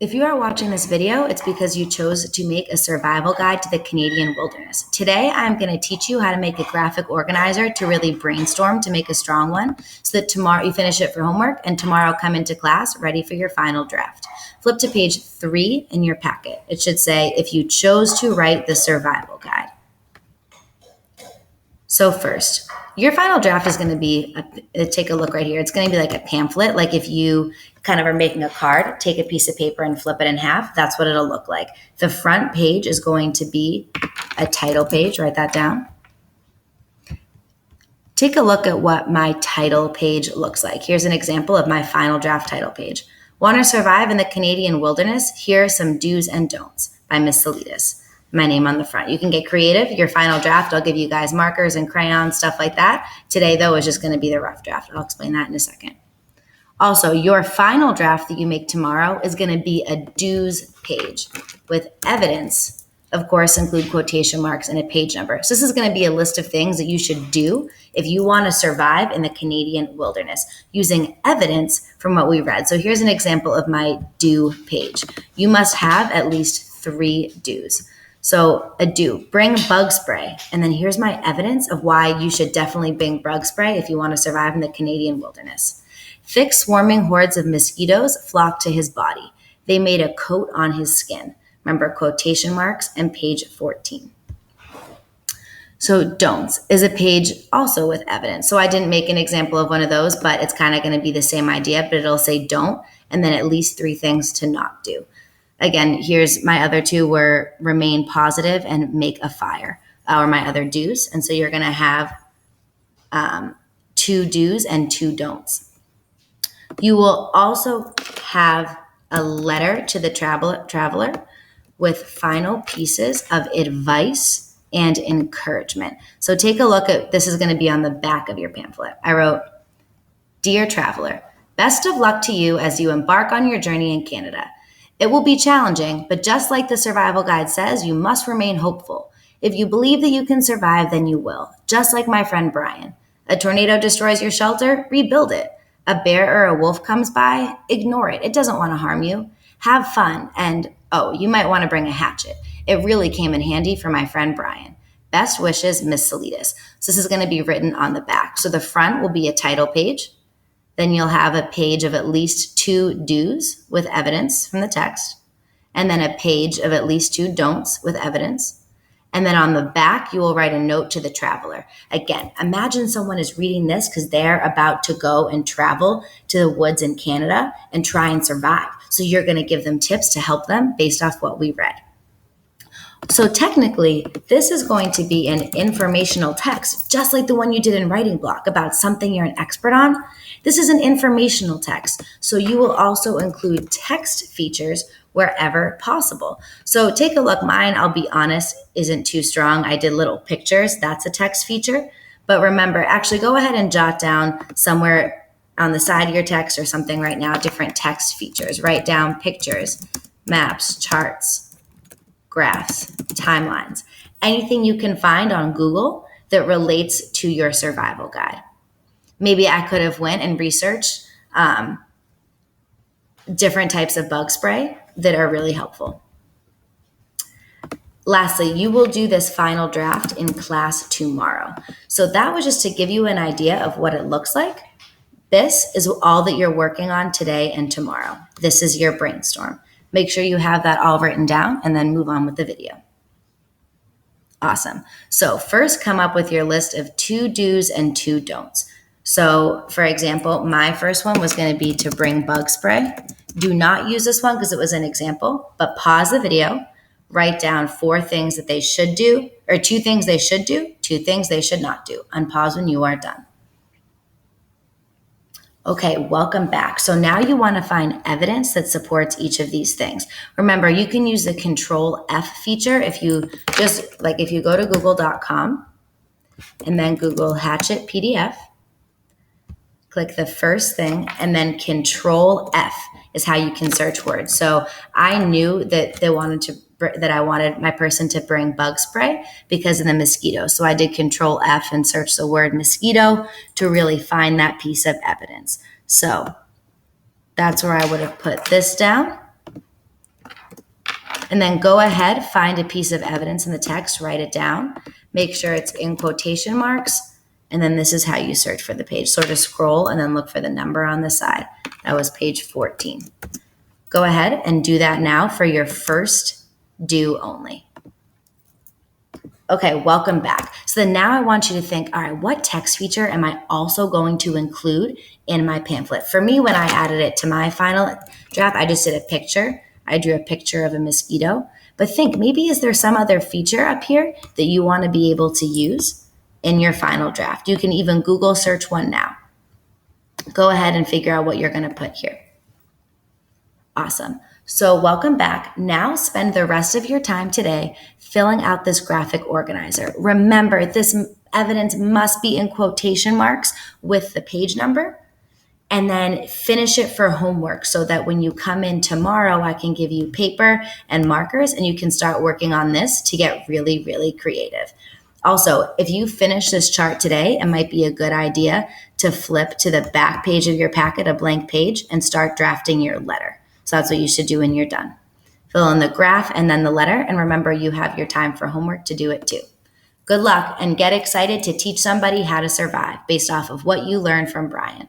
If you are watching this video, it's because you chose to make a survival guide to the Canadian wilderness. Today, I'm going to teach you how to make a graphic organizer to really brainstorm to make a strong one so that tomorrow you finish it for homework and tomorrow come into class ready for your final draft. Flip to page 3 in your packet. It should say, if you chose to write the survival guide. So first, your final draft is going to be, take a look right here. It's going to be like a pamphlet. Like if you kind of are making a card, take a piece of paper and flip it in half. That's what it'll look like. The front page is going to be a title page. Write that down. Take a look at what my title page looks like. Here's an example of my final draft title page. Want to survive in the Canadian wilderness? Here are some do's and don'ts by Miss Salidas. My name on the front. You can get creative. Your final draft, I'll give you guys markers and crayons, stuff like that. Today, though, is just going to be the rough draft. I'll explain that in a second. Also, your final draft that you make tomorrow is going to be a do's page with evidence, of course, include quotation marks and a page number. So this is going to be a list of things that you should do if you want to survive in the Canadian wilderness using evidence from what we read. So here's an example of my do page. You must have at least 3 do's. So a do, bring bug spray. And then here's my evidence of why you should definitely bring bug spray if you want to survive in the Canadian wilderness. Thick swarming hordes of mosquitoes flocked to his body. They made a coat on his skin. Remember quotation marks and page 14. So don'ts is a page also with evidence. So I didn't make an example of one of those, but it's kind of going to be the same idea, but it'll say don't and then at least 3 things to not do. Again, here's my other 2 were remain positive and make a fire, or my other do's. And so you're going to have 2 do's and 2 don'ts. You will also have a letter to the traveler with final pieces of advice and encouragement. So take a look at, this is going to be on the back of your pamphlet. I wrote, Dear traveler, best of luck to you as you embark on your journey in Canada. It will be challenging, but just like the survival guide says, you must remain hopeful. If you believe that you can survive, then you will. Just like my friend Brian. A tornado destroys your shelter, rebuild it. A bear or a wolf comes by, ignore it. It doesn't want to harm you. Have fun. And, oh, you might want to bring a hatchet. It really came in handy for my friend Brian. Best wishes, Miss Salidas. So this is going to be written on the back. So the front will be a title page. Then you'll have a page of at least 2 do's with evidence from the text. And then a page of at least 2 don'ts with evidence. And then on the back, you will write a note to the traveler. Again, imagine someone is reading this because they're about to go and travel to the woods in Canada and try and survive. So you're going to give them tips to help them based off what we read. So technically, this is going to be an informational text, just like the one you did in writing block about something you're an expert on. This is an informational text. So you will also include text features wherever possible. So take a look. Mine, I'll be honest, isn't too strong. I did little pictures. That's a text feature. But remember, actually go ahead and jot down somewhere on the side of your text or something right now, different text features. Write down pictures, maps, charts, graphs, timelines, anything you can find on Google that relates to your survival guide. Maybe I could have went and researched different types of bug spray that are really helpful. Lastly, you will do this final draft in class tomorrow. So that was just to give you an idea of what it looks like. This is all that you're working on today and tomorrow. This is your brainstorm. Make sure you have that all written down and then move on with the video. Awesome. So first come up with your list of 2 do's and 2 don'ts. So for example, my first one was going to be to bring bug spray. Do not use this one because it was an example, but pause the video, write down 4 things that they should do, or 2 things they should do, 2 things they should not do. Unpause when you are done. Okay, welcome back. So now you want to find evidence that supports each of these things. Remember, you can use the Control F feature if you go to google.com and then Google Hatchet PDF, click the first thing, and then Control F is how you can search words. So I knew that I wanted my person to bring bug spray because of the mosquito. So I did Control F and search the word mosquito to really find that piece of evidence. So that's where I would have put this down. And then go ahead, find a piece of evidence in the text, write it down, make sure it's in quotation marks, and then this is how you search for the page. Sort of scroll and then look for the number on the side. That was page 14. Go ahead and do that now for your first do only. Okay, welcome back. So then now I want you to think, all right, what text feature am I also going to include in my pamphlet? For me, when I added it to my final draft, I just did a picture. I drew a picture of a mosquito. But think, maybe is there some other feature up here that you want to be able to use in your final draft? You can even Google search one now. Go ahead and figure out what you're going to put here. Awesome. So welcome back. Now spend the rest of your time today filling out this graphic organizer. Remember, this evidence must be in quotation marks with the page number, and then finish it for homework so that when you come in tomorrow, I can give you paper and markers and you can start working on this to get really, really creative. Also, if you finish this chart today, it might be a good idea to flip to the back page of your packet, a blank page, and start drafting your letter. So that's what you should do when you're done. Fill in the graph and then the letter, and remember you have your time for homework to do it too. Good luck and get excited to teach somebody how to survive based off of what you learned from Brian.